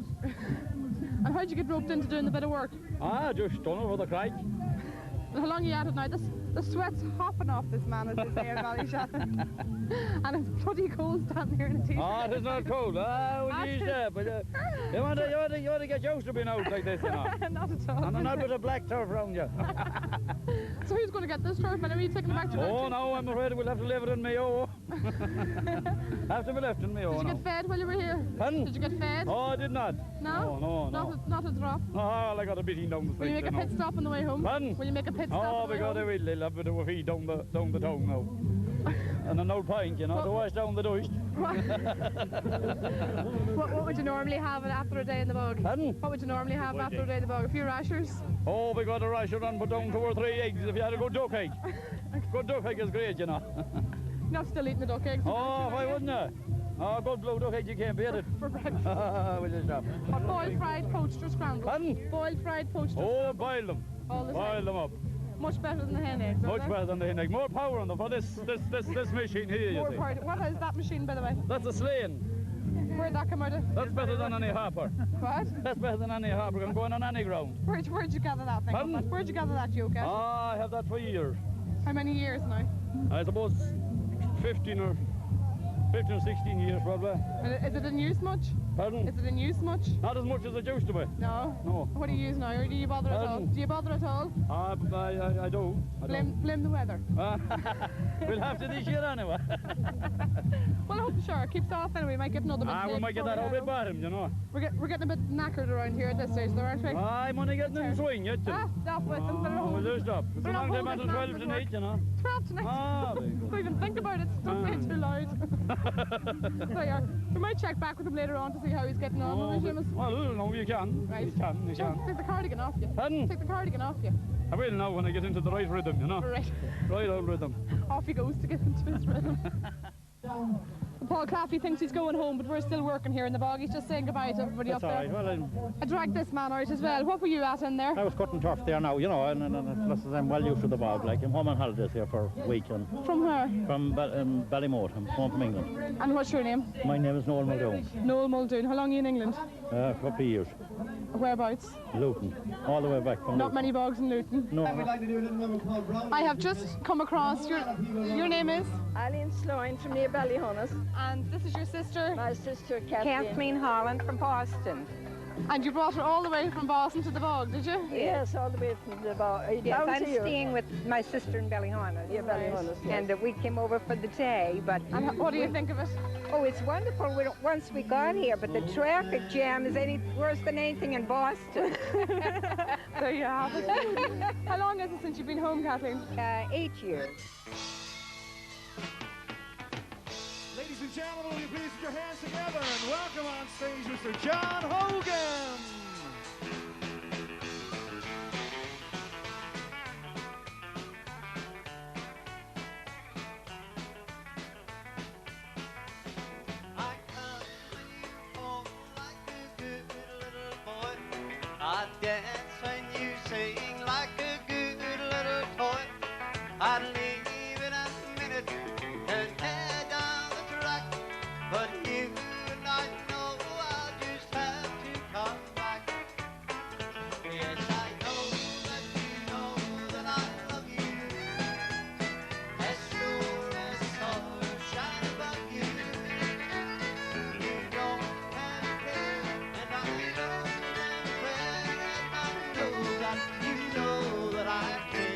And how'd you get roped into doing the bit of work? Just done it for the crack. And how long are you at it now? The sweat's hopping off this man as they say in Ballyshannon. And it's bloody cold standing here in a t-shirt. Oh, it is not cold. Ah, well, geez, but you want to get used to being out like this, you know. Not at all. And a bit of black turf around you. So who's going to get this turf? And are you taking it back to Oh, no, I'm afraid we'll have to leave it in Mayo. Have to be left in Mayo. Did you get fed while you were here? Pardon? Did you get fed? Oh, I did not. No? No. Not a drop? Oh, I got a beating down the street. Will you make a pit stop on the way home? Pardon? Will you make a pit stop Oh, on the way because home? I will. They'll have a bit of a feed down the town now. And an old pint, you know, to wash down the dust. What would you normally have after a day in the bog? Pardon? What would you normally have after a day in the bog? A few rashers? Oh, we got a rasher and put down 2 or 3 eggs if you had a good duck egg. Good duck egg is great, you know. Not still eating the duck eggs? Oh, why wouldn't you? Oh, good blue duck egg, you can't beat it. For breakfast. Will you stop? What, boiled, fried, poached or scrambled? Pardon? Boiled, fried, poached or Oh, boil them. all the Boil same? them up. Much better than the hen eggs, Much better than the hen egg. More power on them for this machine here, you More see. power. What is that machine, by the way? That's a slaying. Where'd that come out of? That's better than any hopper. What? That's better than any hopper. Can go on any ground. Where'd you gather that thing? Pardon? Where'd you gather that yoke at? Ah, I have that for years. How many years now? I suppose 15 or 16 years probably. And is it in use much? Pardon? Is it in use much? Not as much as it used to be. No? No. What do you use now, or do you bother at all? Pardon? Do you bother at all? I do. Blame the weather. We'll have to this year anyway. Well, I hope sure. Keep soft anyway. We might get another bit. We might get that whole bit bottom, you know. We're getting a bit knackered around here at this stage, though, aren't we? I'm only getting in the swing yet. Stop with them. We'll just stop. It's a long time until 12 tonight, you know. 12 tonight? Ah, don't even think about it. Don't say it too loud. There you are. We might check back with him later on to see how he's getting on. Well, no, you can. Right. You can. Take the cardigan off you. Pardon? Take the cardigan off you. I will now when I get into the right rhythm, you know. Right. Right old rhythm. Off he goes to get into his rhythm. Paul Claffey thinks he's going home, but we're still working here in the bog. He's just saying goodbye to everybody That's up there. all right. Well, I dragged this man out as well. What were you at in there? I was cutting turf there now, you know, and plus I'm well used to the bog. Like, I'm home on holidays here for a week. And From where? from Ballymote. I'm home from England. And what's your name? My name is Noel Muldoon. Noel Muldoon. How long are you in England? A couple of years. Whereabouts? Luton. All the way back from Not Luton. many bogs in Luton. No. I have just come across your name is? Eileen Sloan from near Ballyhonus. And this is your sister? My sister Kathleen Holland from Boston. And you brought her all the way from Boston to the bog, did you? Yes, all the way from the bog. Yes, I'm staying with my sister in Ballyhonus. Yeah, Ballyhonus, yes. And we came over for the day, but... And what do you think of it? Oh, it's wonderful once we got here, but the traffic jam is worse than anything in Boston. There you have it. How long is it since you've been home, Kathleen? 8 years. Ladies and gentlemen, will you please put your hands together and welcome on stage Mr. John Hogan. I'd dance when you sing like a good little toy. I'd leave in a minute and head down the track. But you and I know I'll just have to come back. Yes, I know that you know that I love you. As sure as stars shine above you. You don't have a care, and I know that you know that I care.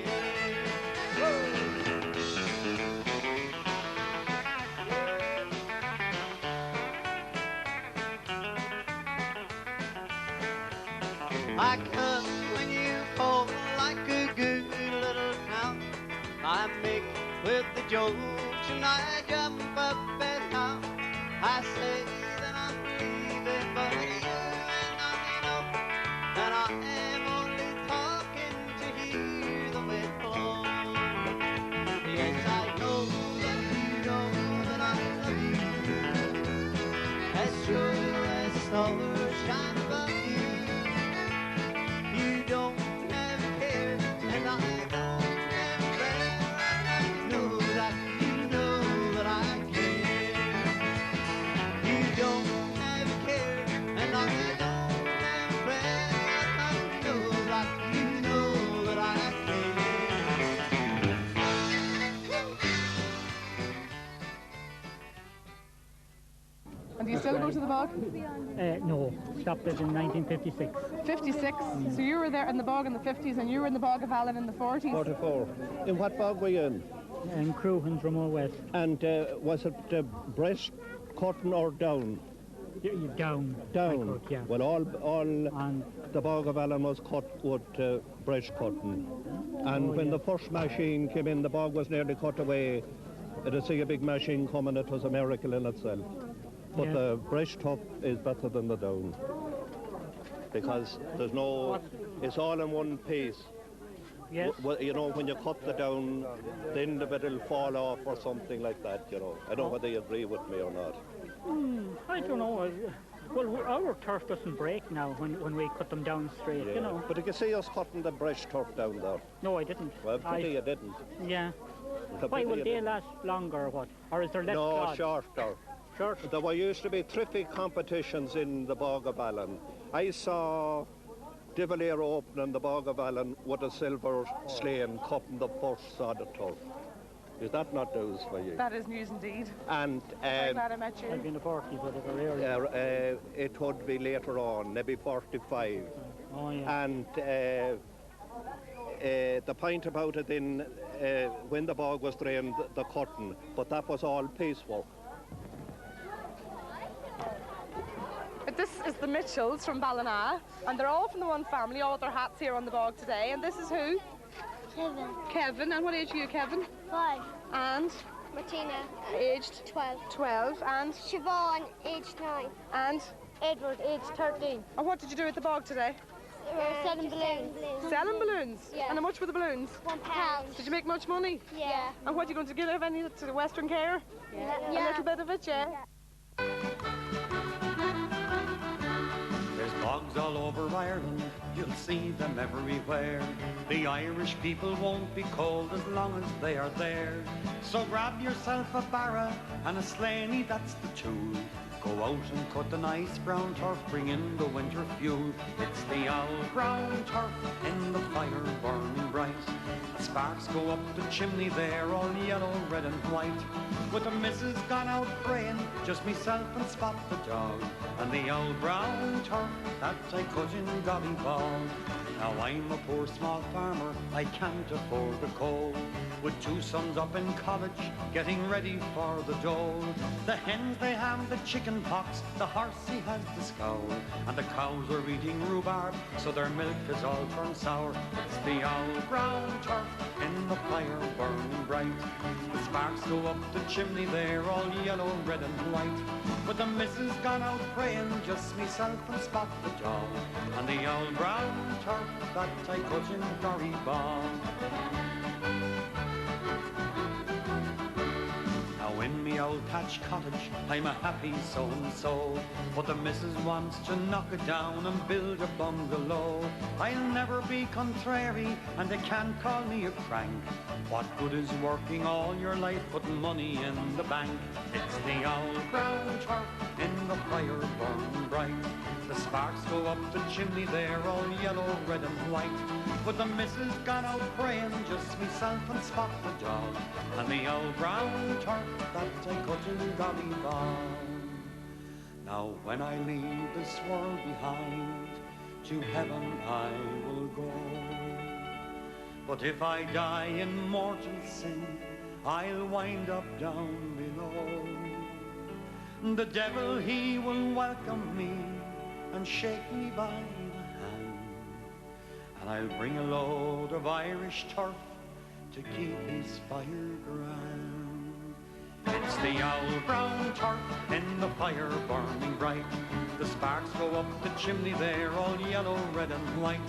I come when you call like a good little clown. I make with the jokes and I jump up and down. I say that I'm leaving, but you and I know that I am only talking to hear the wind blow. Yes, I know that you know that I love you. As sure as stars shine above you. You don't have a care, and I don't have a care. I know that you know that I care. You don't have a care, and I don't have a care. I know that you know that I care. And do you still go to the bog? No, stopped it in 1956. 56? So you were there in the bog in the 50s and you were in the bog of Allen in the 40s? 44. In what bog were you in? In Crewhan's, Remote West. And was it breast cutting or down? Down. Down. Cut, yeah. Well, all the bog of Allen was cut with breast cutting. And when the first machine came in, the bog was nearly cut away. To see a big machine coming, it was a miracle in itself. But the breast top is better than the down. Because there's no, it's all in one piece. Yes. Well, you know, when you cut the down, the end of it will fall off or something like that, you know. I don't know whether you agree with me or not. I don't know. Well, our turf doesn't break now when we cut them down straight, you know. But you can see us cutting the breast turf down there. No, I didn't. Well, pity you didn't. Yeah. Why will they last longer or what? Or is there less No, clod? shorter. Short. There used to be terrific competitions in the Bog of Allen. I saw De Valera opening the Bog of Allen with a silver sleighing cutting the first sod of turf. Is that not news for you? That is news indeed. And I'm glad I met you. I've been to 40, but it would be later on, maybe 45. Oh, yeah. And the point about it in when the bog was drained, the cutting, but that was all piecework. But this is the Mitchells from Ballina, and they're all from the one family, all with their hats here on the bog today. And this is who? Kevin. Kevin. And what age are you, Kevin? 5. And? Martina. Aged? 12. 12. And? Siobhan, aged 9. And? Edward, aged 13. And what did you do at the bog today? Selling balloons. Selling balloons? Yeah. And how much were the balloons? £1. Did you make much money? Yeah. And what are you going to give any to the Western Care? Yeah. A little bit of it, yeah? There's bogs all over Ireland, you'll see them everywhere. The Irish people won't be cold as long as they are there. So grab yourself a barra and a slaney, that's the tool. Go out and cut the nice brown turf, bring in the winter fuel. It's the old brown turf in the fire burning bright. The sparks go up the chimney there, all yellow, red and white. With the missus gone out praying, just myself and Spot the dog. And the old brown turf that I cut in Gollyball. Now I'm a poor small farmer, I can't afford the coal. With 2 sons up in college, getting ready for the dole. The hens they have the chicken pox, the horse he has the scowl. And the cows are eating rhubarb, so their milk is all turned sour. It's the old brown turf in the fire burning bright. The sparks go up the chimney there, all yellow, red and white. With the missus gone out praying, just myself and Spot the dog. And the old brown turf that I cut in Dory-Ball. Now in me old thatch cottage, I'm a happy so-and-so. But the missus wants to knock it down and build a bungalow. I'll never be contrary, and they can't call me a crank. What good is working all your life, putting money in the bank? It's the old brown turf in the fire burning bright. The sparks go up the chimney there, all yellow, red and white. But the missus gone out praying, just myself and Spot the dog. And the old brown turf that I cut in Dollyball. Now when I leave this world behind, to heaven I will go. But if I die in mortal sin, I'll wind up down below. The devil, he will welcome me and shake me by the hand, and I'll bring a load of Irish turf to keep his fire grand. It's the old brown turf in the fire burning bright. The sparks go up the chimney there, all yellow, red and white.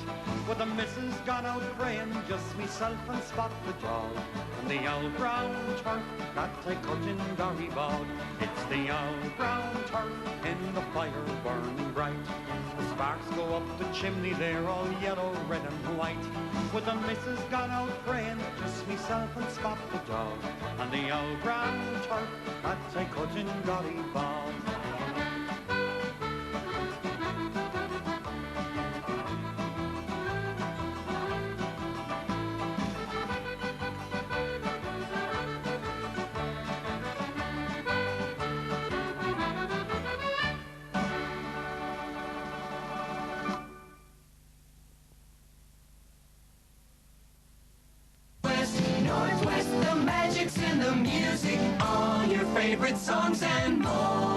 With the missus gone out praying, just myself and Spot the dog. And the old brown turf that I cut in Dory-Ball. It's the old brown turf in the fire burning bright. The sparks go up the chimney there, all yellow, red and white. With the missus gone out praying, just myself and Spot the dog. And the old brown turf that I cut in Dory-Ball. music, all your favorite songs and more.